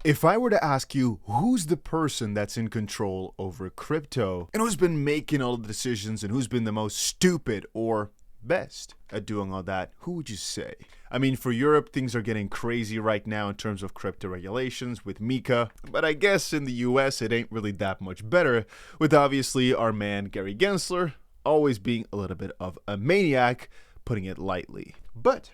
If I were to ask you who's the person that's in control over crypto and who's been making all the decisions and who's been the most stupid or best at doing all that, who would you say? I mean, for Europe, things are getting crazy right now in terms of crypto regulations with MiCA, but I guess in the US it ain't really that much better, with obviously our man Gary Gensler always being a little bit of a maniac, putting it lightly. But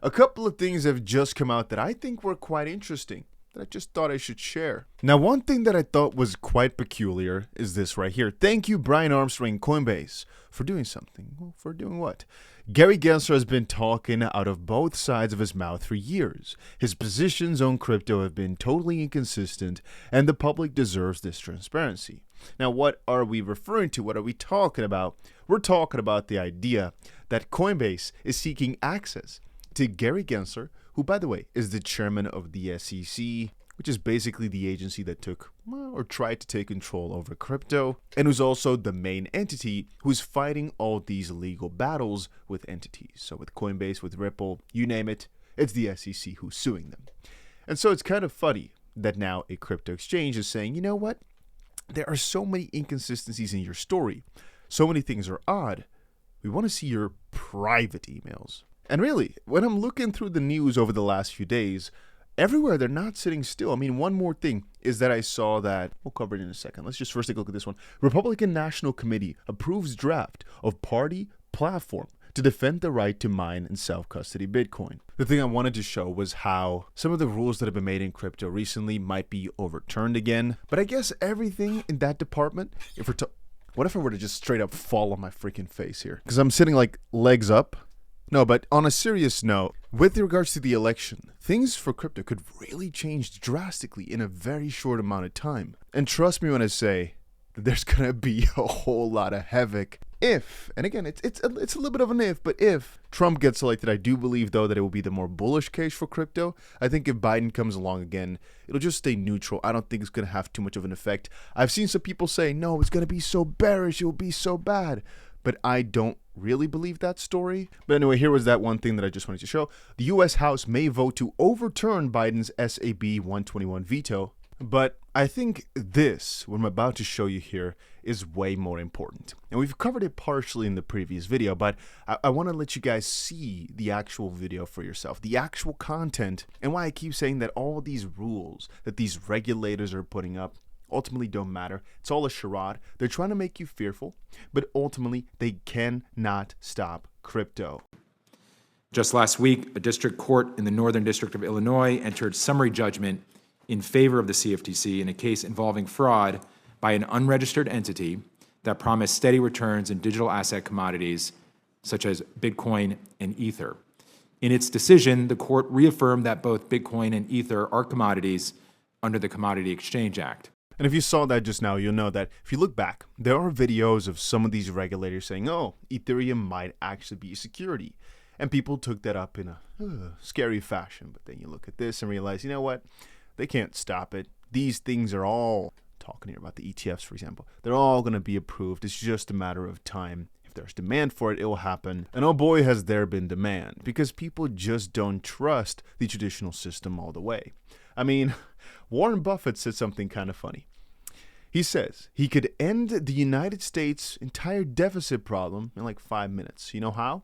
a couple of things have just come out that I think were quite interesting, that I just thought I should share. Now, one thing that I thought was quite peculiar is this right here. Thank you, Brian Armstrong, Coinbase, for doing something. Well, for doing what? Gary Gensler has been talking out of both sides of his mouth for years. His positions on crypto have been totally inconsistent, and the public deserves this transparency. Now, what are we referring to? What are we talking about? We're talking about the idea that Coinbase is seeking access to Gary Gensler, who, by the way, is the chairman of the SEC, which is basically the agency that took, or tried to take control over crypto, and who's also the main entity who's fighting all these legal battles with entities. So with Coinbase, with Ripple, you name it, it's the SEC who's suing them. And so it's kind of funny that now a crypto exchange is saying, you know what? There are so many inconsistencies in your story. So many things are odd. We want to see your private emails. And really, when I'm looking through the news over the last few days, everywhere they're not sitting still. I mean, one more thing is that I saw that, we'll cover it in a second. Let's just first take a look at this one. Republican National Committee approves draft of party platform to defend the right to mine and self-custody Bitcoin. The thing I wanted to show was how some of the rules that have been made in crypto recently might be overturned again. But I guess everything in that department, what if I were to just straight up fall on my freaking face here? Because I'm sitting like legs up. No, but on a serious note, with regards to the election, things for crypto could really change drastically in a very short amount of time. And trust me when I say that there's going to be a whole lot of havoc if, and again, it's a little bit of an if, but if Trump gets elected, I do believe, though, that it will be the more bullish case for crypto. I think if Biden comes along again, it'll just stay neutral. I don't think it's going to have too much of an effect. I've seen some people say, no, it's going to be so bearish, it will be so bad. But I don't really believe that story. But anyway, here was that one thing that I just wanted to show. The U.S. House may vote to overturn Biden's SAB 121 veto. But I think this, what I'm about to show you here, is way more important. And we've covered it partially in the previous video, but I want to let you guys see the actual video for yourself, the actual content, and why I keep saying that all these rules that these regulators are putting up ultimately don't matter. It's all a charade. They're trying to make you fearful, but ultimately they cannot stop crypto. Just last week, a district court in the Northern District of Illinois entered summary judgment in favor of the CFTC in a case involving fraud by an unregistered entity that promised steady returns in digital asset commodities such as Bitcoin and Ether. In its decision, the court reaffirmed that both Bitcoin and Ether are commodities under the Commodity Exchange Act. And if you saw that just now, you'll know that if you look back, there are videos of some of these regulators saying, oh, Ethereum might actually be a security. And people took that up in a scary fashion. But then you look at this and realize, you know what? They can't stop it. These things are all, talking here about the ETFs, for example, they're all going to be approved. It's just a matter of time. If there's demand for it, it will happen. And oh boy, has there been demand, because people just don't trust the traditional system all the way. I mean, Warren Buffett said something kind of funny. He says he could end the United States' entire deficit problem in like 5 minutes. You know how?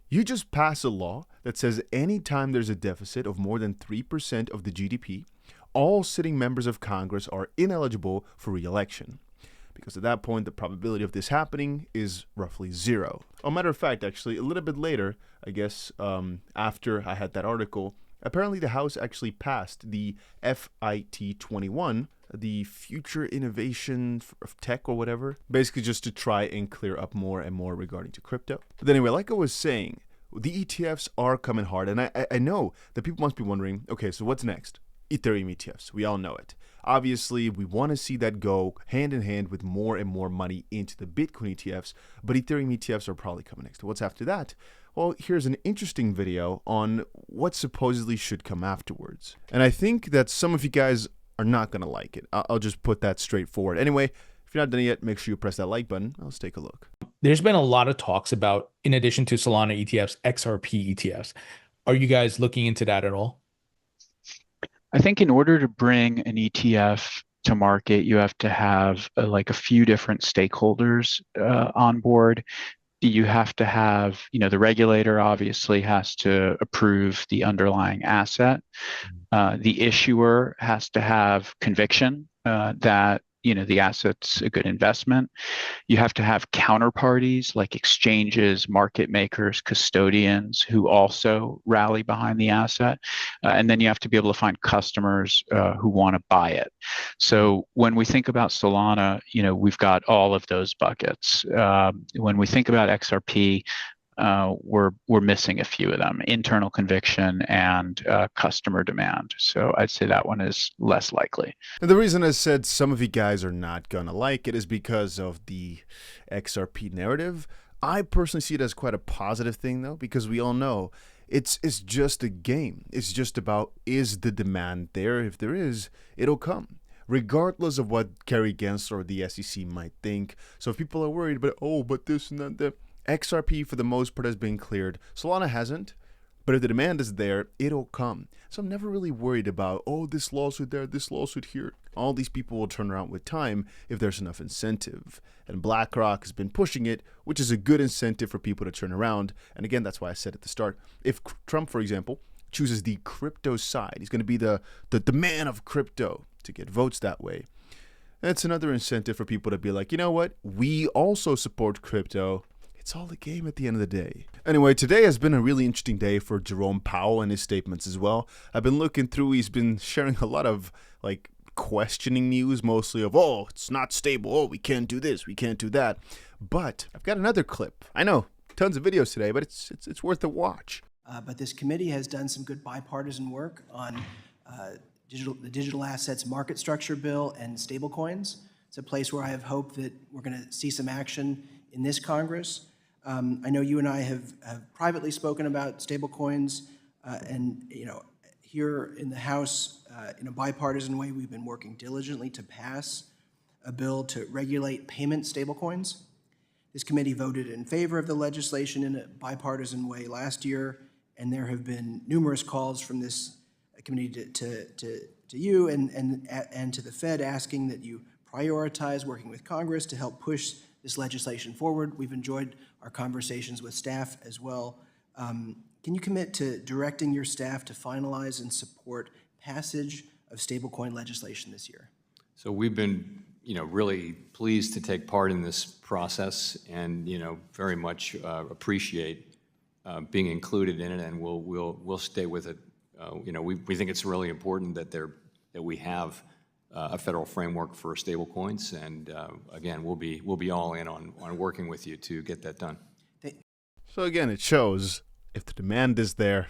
You just pass a law that says anytime there's a deficit of more than 3% of the GDP, all sitting members of Congress are ineligible for re-election. Because at that point, the probability of this happening is roughly zero. A matter of fact, actually, a little bit later, I guess, after I had that article, apparently the House actually passed the FIT 21, the Future Innovation of Tech or whatever, basically just to try and clear up more and more regarding to crypto. But anyway, like I was saying, the ETFs are coming hard, and I know that people must be wondering, okay, so what's next? Ethereum ETFs, we all know it. Obviously, we want to see that go hand in hand with more and more money into the Bitcoin ETFs, but Ethereum ETFs are probably coming next. What's after that? Well, here's an interesting video on what supposedly should come afterwards. And I think that some of you guys are not going to like it. I'll just put that straightforward. Anyway, if you're not done it yet, make sure you press that like button. Let's take a look. There's been a lot of talks about, in addition to Solana ETFs, XRP ETFs. Are you guys looking into that at all? I think in order to bring an ETF to market, you have to have like a few different stakeholders on board. You have to have, the regulator obviously has to approve the underlying asset. The issuer has to have conviction that the asset's a good investment. You have to have counterparties like exchanges, market makers, custodians who also rally behind the asset. And then you have to be able to find customers who want to buy it. So when we think about Solana, we've got all of those buckets. When we think about XRP, we're missing a few of them: internal conviction and customer demand. So I'd say that one is less likely. And the reason I said some of you guys are not gonna like it is because of the XRP narrative. I personally see it as quite a positive thing though, because we all know it's just a game. It's just about, is the demand there? If there is, it'll come, regardless of what Gensler or the SEC might think. So if people are worried about, but this and that, XRP for the most part has been cleared. Solana hasn't, but if the demand is there, it'll come. So I'm never really worried about, this lawsuit there, this lawsuit here. All these people will turn around with time if there's enough incentive. And BlackRock has been pushing it, which is a good incentive for people to turn around. And again, that's why I said at the start, if Trump, for example, chooses the crypto side, he's going to be the man of crypto to get votes that way. That's another incentive for people to be like, you know what? We also support crypto. It's all a game at the end of the day. Anyway, today has been a really interesting day for Jerome Powell and his statements as well. I've been looking through, he's been sharing a lot of questioning news, mostly of, it's not stable, we can't do this, we can't do that. But I've got another clip. I know, tons of videos today, but it's worth a watch. But this committee has done some good bipartisan work on the digital assets market structure bill and stablecoins. It's a place where I have hope that we're going to see some action in this Congress. I know you and I have privately spoken about stablecoins, and here in the House, in a bipartisan way, we've been working diligently to pass a bill to regulate payment stablecoins. This committee voted in favor of the legislation in a bipartisan way last year, and there have been numerous calls from this committee to you and to the Fed asking that you prioritize working with Congress to help push this legislation forward. We've enjoyed our conversations with staff as well. Can you commit to directing your staff to finalize and support passage of stablecoin legislation this year? So we've been, really pleased to take part in this process, and very much appreciate being included in it, and we'll stay with it. We think it's really important that we have a federal framework for stablecoins, and again, we'll be all in on working with you to get that done. So again, it shows if the demand is there,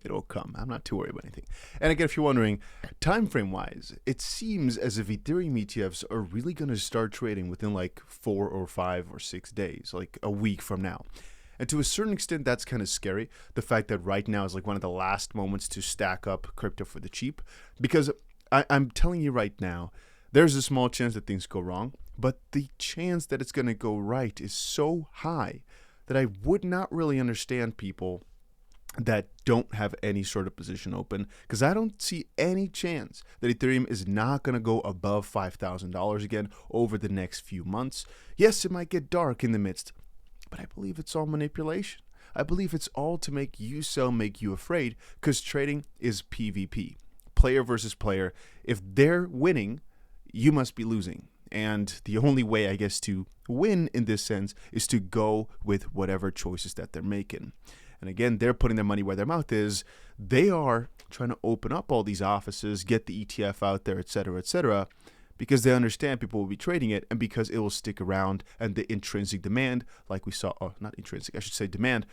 it'll come. I'm not too worried about anything. And again, if you're wondering, time frame wise, it seems as if Ethereum ETFs are really going to start trading within 4 or 5 or 6 days, like a week from now. And to a certain extent, that's kind of scary. The fact that right now is one of the last moments to stack up crypto for the cheap, because I'm telling you right now, there's a small chance that things go wrong, but the chance that it's going to go right is so high that I would not really understand people that don't have any sort of position open, because I don't see any chance that Ethereum is not going to go above $5,000 again over the next few months. Yes, it might get dark in the midst, but I believe it's all manipulation. I believe it's all to make you sell, make you afraid, because trading is PvP. Player versus player. If they're winning, you must be losing. And the only way, I guess, to win in this sense is to go with whatever choices that they're making. And again, they're putting their money where their mouth is. They are trying to open up all these offices, get the ETF out there, etc., because they understand people will be trading it, and because it will stick around, and the intrinsic demand, like we saw, not intrinsic, I should say demand,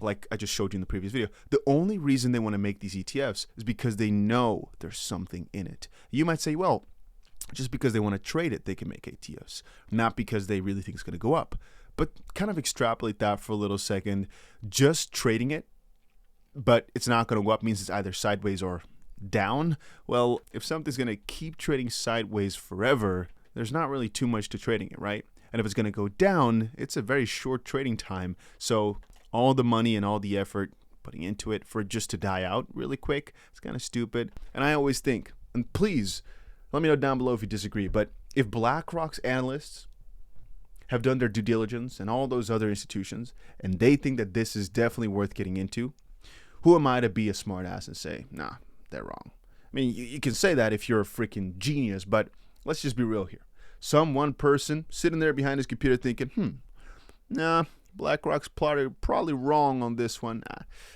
like I just showed you in the previous video, the only reason they want to make these ETFs is because they know there's something in it. You might say, well, just because they want to trade it, they can make ETFs, not because they really think it's going to go up. But kind of extrapolate that for a little second. Just trading it, but it's not going to go up, means it's either sideways or down. Well, if something's going to keep trading sideways forever, there's not really too much to trading it, right? And if it's going to go down, it's a very short trading time. So all the money and all the effort putting into it for it just to die out really quick. It's kind of stupid. And I always think, and please let me know down below if you disagree, but if BlackRock's analysts have done their due diligence and all those other institutions, and they think that this is definitely worth getting into, who am I to be a smart ass and say, nah, they're wrong? I mean, you can say that if you're a freaking genius, but let's just be real here. Some one person sitting there behind his computer thinking, nah, BlackRock's probably wrong on this one.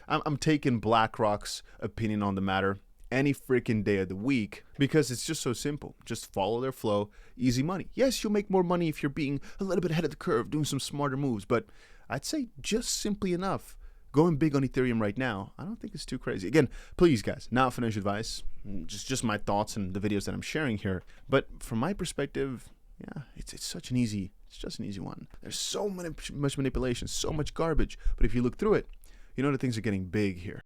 I'm taking BlackRock's opinion on the matter any freaking day of the week because it's just so simple. Just follow their flow, easy money. Yes, you'll make more money if you're being a little bit ahead of the curve, doing some smarter moves, but I'd say just simply enough. Going big on Ethereum right now, I don't think it's too crazy. Again, please guys, not financial advice, just my thoughts and the videos that I'm sharing here. But from my perspective, yeah, it's just an easy one. There's so much manipulation, so much garbage. But if you look through it, you know that things are getting big here.